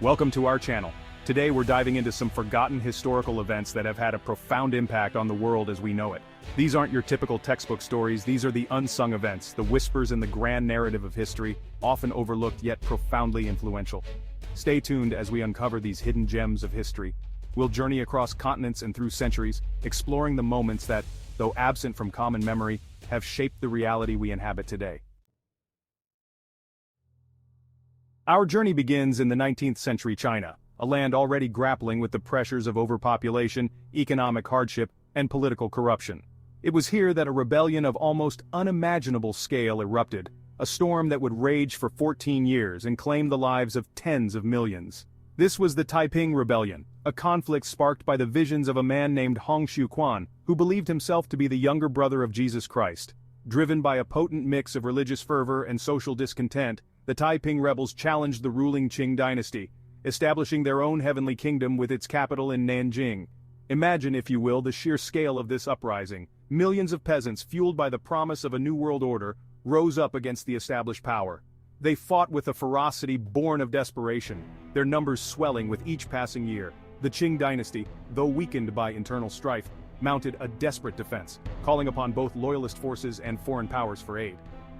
Welcome to our channel. Today we're diving into some forgotten historical events that have had a profound impact on the world as we know it. These aren't your typical textbook stories, these are the unsung events, the whispers in the grand narrative of history, often overlooked yet profoundly influential. Stay tuned as we uncover these hidden gems of history. We'll journey across continents and through centuries, exploring the moments that, though absent from common memory, have shaped the reality we inhabit today. Our journey begins in the 19th century China, a land already grappling with the pressures of overpopulation, economic hardship, and political corruption. It was here that a rebellion of almost unimaginable scale erupted, a storm that would rage for 14 years and claim the lives of tens of millions. This was the Taiping Rebellion, a conflict sparked by the visions of a man named Hong Xiuquan, who believed himself to be the younger brother of Jesus Christ. Driven by a potent mix of religious fervor and social discontent, the Taiping rebels challenged the ruling Qing dynasty, establishing their own heavenly kingdom with its capital in Nanjing. Imagine, if you will, the sheer scale of this uprising. Millions of peasants, fueled by the promise of a new world order, rose up against the established power. They fought with a ferocity born of desperation, their numbers swelling with each passing year. The Qing dynasty, though weakened by internal strife, mounted a desperate defense, calling upon both loyalist forces and foreign powers for aid.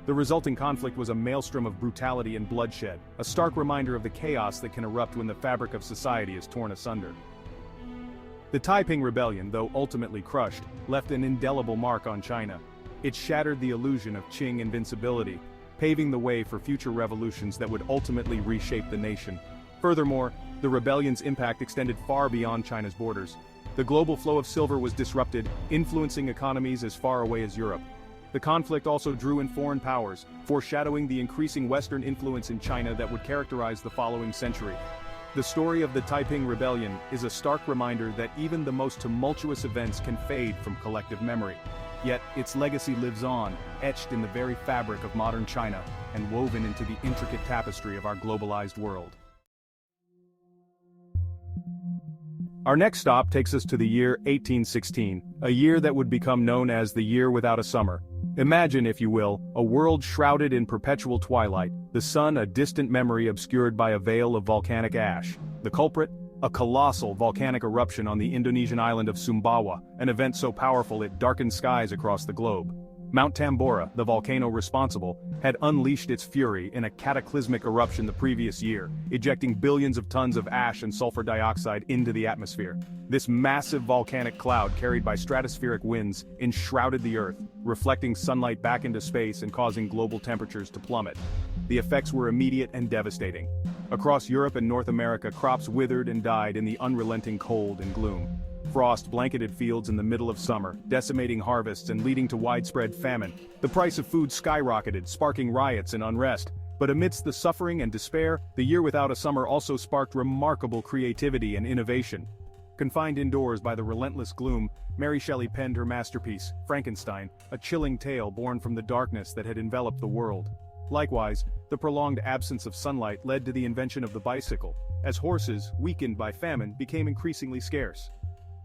The resulting conflict was a maelstrom of brutality and bloodshed, a stark reminder of the chaos that can erupt when the fabric of society is torn asunder. The Taiping Rebellion, though ultimately crushed, left an indelible mark on China. It shattered the illusion of Qing invincibility, paving the way for future revolutions that would ultimately reshape the nation. Furthermore, the rebellion's impact extended far beyond China's borders. The global flow of silver was disrupted, influencing economies as far away as Europe. The conflict also drew in foreign powers, foreshadowing the increasing Western influence in China that would characterize the following century. The story of the Taiping Rebellion is a stark reminder that even the most tumultuous events can fade from collective memory. Yet, its legacy lives on, etched in the very fabric of modern China, and woven into the intricate tapestry of our globalized world. Our next stop takes us to the year 1816, a year that would become known as the Year Without a Summer. Imagine, if you will, a world shrouded in perpetual twilight, the sun a distant memory obscured by a veil of volcanic ash. The culprit? A colossal volcanic eruption on the Indonesian island of Sumbawa, an event so powerful it darkened skies across the globe. Mount Tambora, the volcano responsible, had unleashed its fury in a cataclysmic eruption the previous year, ejecting billions of tons of ash and sulfur dioxide into the atmosphere. This massive volcanic cloud carried by stratospheric winds enshrouded the Earth, reflecting sunlight back into space and causing global temperatures to plummet. The effects were immediate and devastating. Across Europe and North America, crops withered and died in the unrelenting cold and gloom. Frost blanketed fields in the middle of summer, decimating harvests and leading to widespread famine. The price of food skyrocketed, sparking riots and unrest. But amidst the suffering and despair, the Year Without a Summer also sparked remarkable creativity and innovation. Confined indoors by the relentless gloom, Mary Shelley penned her masterpiece, Frankenstein, a chilling tale born from the darkness that had enveloped the world. Likewise, the prolonged absence of sunlight led to the invention of the bicycle, as horses, weakened by famine, became increasingly scarce.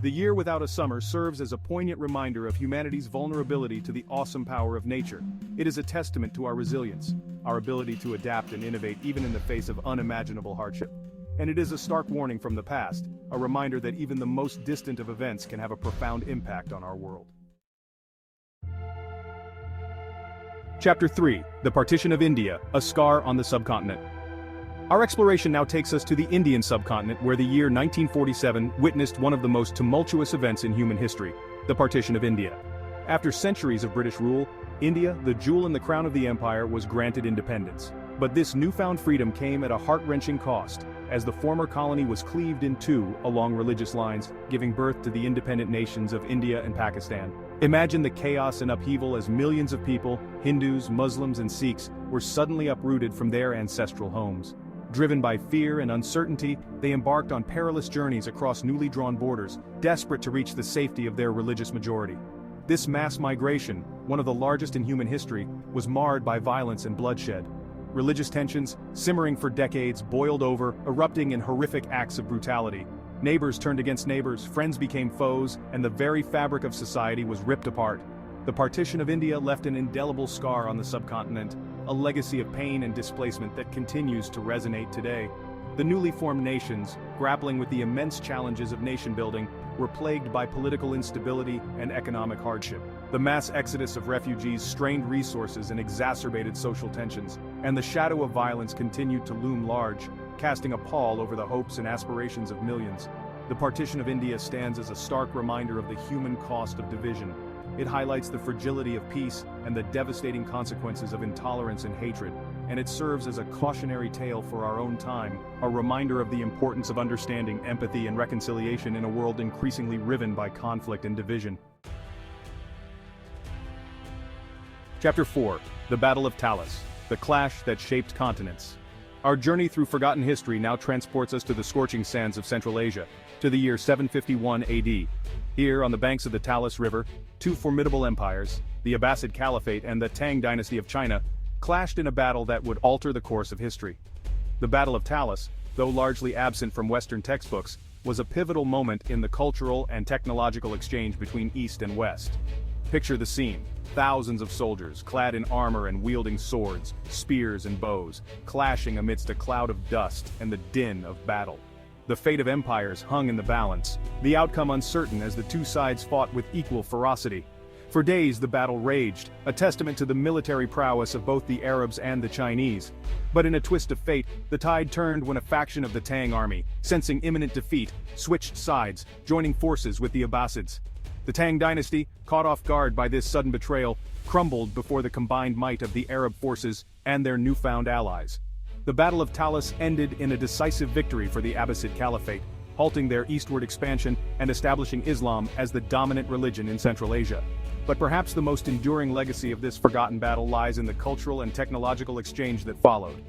The Year Without a Summer serves as a poignant reminder of humanity's vulnerability to the awesome power of nature. It is a testament to our resilience, our ability to adapt and innovate even in the face of unimaginable hardship. And it is a stark warning from the past, a reminder that even the most distant of events can have a profound impact on our world. Chapter 3: The Partition of India, a Scar on the Subcontinent. Our exploration now takes us to the Indian subcontinent, where the year 1947 witnessed one of the most tumultuous events in human history, the Partition of India. After centuries of British rule, India, the jewel in the crown of the empire, was granted independence. But this newfound freedom came at a heart-wrenching cost, as the former colony was cleaved in two along religious lines, giving birth to the independent nations of India and Pakistan. Imagine the chaos and upheaval as millions of people, Hindus, Muslims, and Sikhs, were suddenly uprooted from their ancestral homes. Driven by fear and uncertainty, they embarked on perilous journeys across newly drawn borders, desperate to reach the safety of their religious majority. This mass migration, one of the largest in human history, was marred by violence and bloodshed. Religious tensions, simmering for decades, boiled over, erupting in horrific acts of brutality. Neighbors turned against neighbors, friends became foes, and the very fabric of society was ripped apart. The Partition of India left an indelible scar on the subcontinent, a legacy of pain and displacement that continues to resonate today. The newly formed nations, grappling with the immense challenges of nation-building, were plagued by political instability and economic hardship. The mass exodus of refugees strained resources and exacerbated social tensions, and the shadow of violence continued to loom large, casting a pall over the hopes and aspirations of millions. The Partition of India stands as a stark reminder of the human cost of division. It highlights the fragility of peace and the devastating consequences of intolerance and hatred, and it serves as a cautionary tale for our own time, a reminder of the importance of understanding, empathy, and reconciliation in a world increasingly riven by conflict and division. Chapter 4: The Battle of Talis, the clash that shaped continents. Our journey through forgotten history now transports us to the scorching sands of Central Asia, to the year 751 AD. Here, on the banks of the Talis River, two formidable empires, the Abbasid Caliphate and the Tang dynasty of China, clashed in a battle that would alter the course of history. The Battle of Talis, though largely absent from Western textbooks, was a pivotal moment in the cultural and technological exchange between East and West. Picture the scene: thousands of soldiers, clad in armor and wielding swords, spears and bows, clashing amidst a cloud of dust and the din of battle. The fate of empires hung in the balance, the outcome uncertain as the two sides fought with equal ferocity. For days the battle raged, a testament to the military prowess of both the Arabs and the Chinese. But in a twist of fate, the tide turned when a faction of the Tang army, sensing imminent defeat, switched sides, joining forces with the Abbasids. The Tang dynasty, caught off guard by this sudden betrayal, crumbled before the combined might of the Arab forces and their newfound allies. The Battle of Talis ended in a decisive victory for the Abbasid Caliphate, halting their eastward expansion and establishing Islam as the dominant religion in Central Asia. But perhaps the most enduring legacy of this forgotten battle lies in the cultural and technological exchange that followed.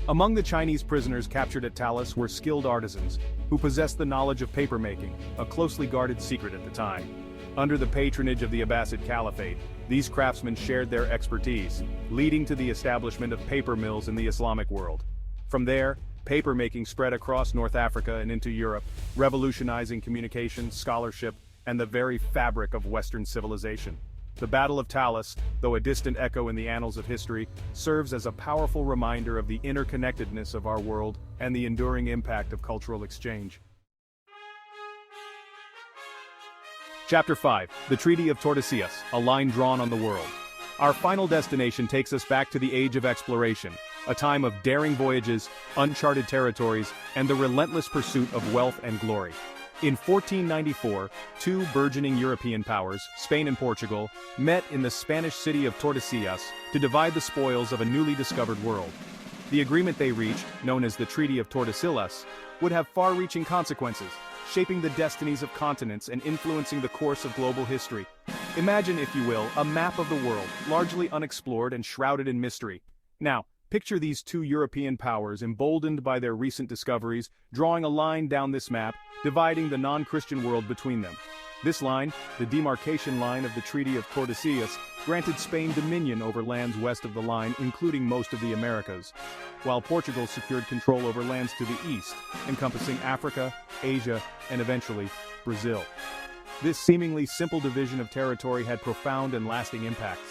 Among the Chinese prisoners captured at Talis were skilled artisans, who possessed the knowledge of papermaking, a closely guarded secret at the time. Under the patronage of the Abbasid Caliphate, these craftsmen shared their expertise, leading to the establishment of paper mills in the Islamic world. From there, papermaking spread across North Africa and into Europe, revolutionizing communication, scholarship, and the very fabric of Western civilization. The Battle of Talis, though a distant echo in the annals of history, serves as a powerful reminder of the interconnectedness of our world and the enduring impact of cultural exchange. Chapter 5: The Treaty of Tordesillas, a line drawn on the world. Our final destination takes us back to the age of exploration, a time of daring voyages, uncharted territories, and the relentless pursuit of wealth and glory. In 1494, two burgeoning European powers, Spain and Portugal, met in the Spanish city of Tordesillas to divide the spoils of a newly discovered world. The agreement they reached, known as the Treaty of Tordesillas, would have far-reaching consequences, shaping the destinies of continents and influencing the course of global history. Imagine, if you will, a map of the world, largely unexplored and shrouded in mystery. Now, picture these two European powers, emboldened by their recent discoveries, drawing a line down this map, dividing the non-Christian world between them. This line, the demarcation line of the Treaty of Tordesillas, granted Spain dominion over lands west of the line, including most of the Americas, while Portugal secured control over lands to the east, encompassing Africa, Asia, and eventually, Brazil. This seemingly simple division of territory had profound and lasting impacts.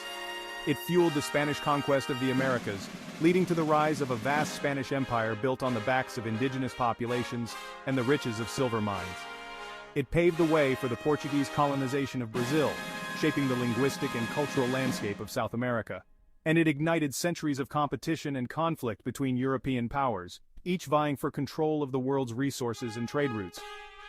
It fueled the Spanish conquest of the Americas, leading to the rise of a vast Spanish empire built on the backs of indigenous populations and the riches of silver mines. It paved the way for the Portuguese colonization of Brazil, shaping the linguistic and cultural landscape of South America. And it ignited centuries of competition and conflict between European powers, each vying for control of the world's resources and trade routes.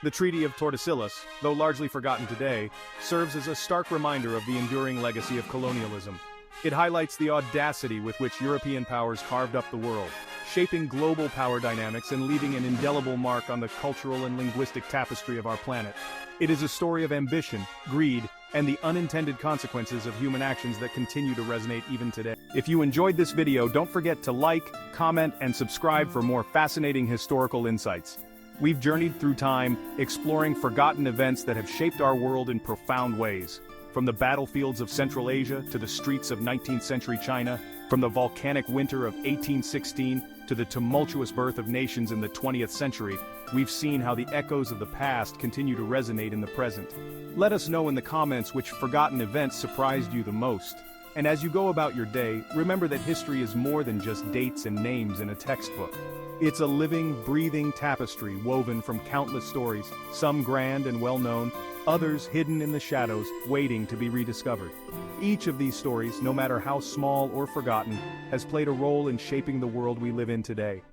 The Treaty of Tordesillas, though largely forgotten today, serves as a stark reminder of the enduring legacy of colonialism. It highlights the audacity with which European powers carved up the world, shaping global power dynamics and leaving an indelible mark on the cultural and linguistic tapestry of our planet. It is a story of ambition, greed, and the unintended consequences of human actions that continue to resonate even today. If you enjoyed this video, don't forget to like, comment, and subscribe for more fascinating historical insights. We've journeyed through time, exploring forgotten events that have shaped our world in profound ways. From the battlefields of Central Asia to the streets of 19th century China, from the volcanic winter of 1816 to the tumultuous birth of nations in the 20th century, we've seen how the echoes of the past continue to resonate in the present. Let us know in the comments which forgotten events surprised you the most. And as you go about your day, remember that history is more than just dates and names in a textbook. It's a living, breathing tapestry woven from countless stories, some grand and well-known, others hidden in the shadows, waiting to be rediscovered. Each of these stories, no matter how small or forgotten, has played a role in shaping the world we live in today.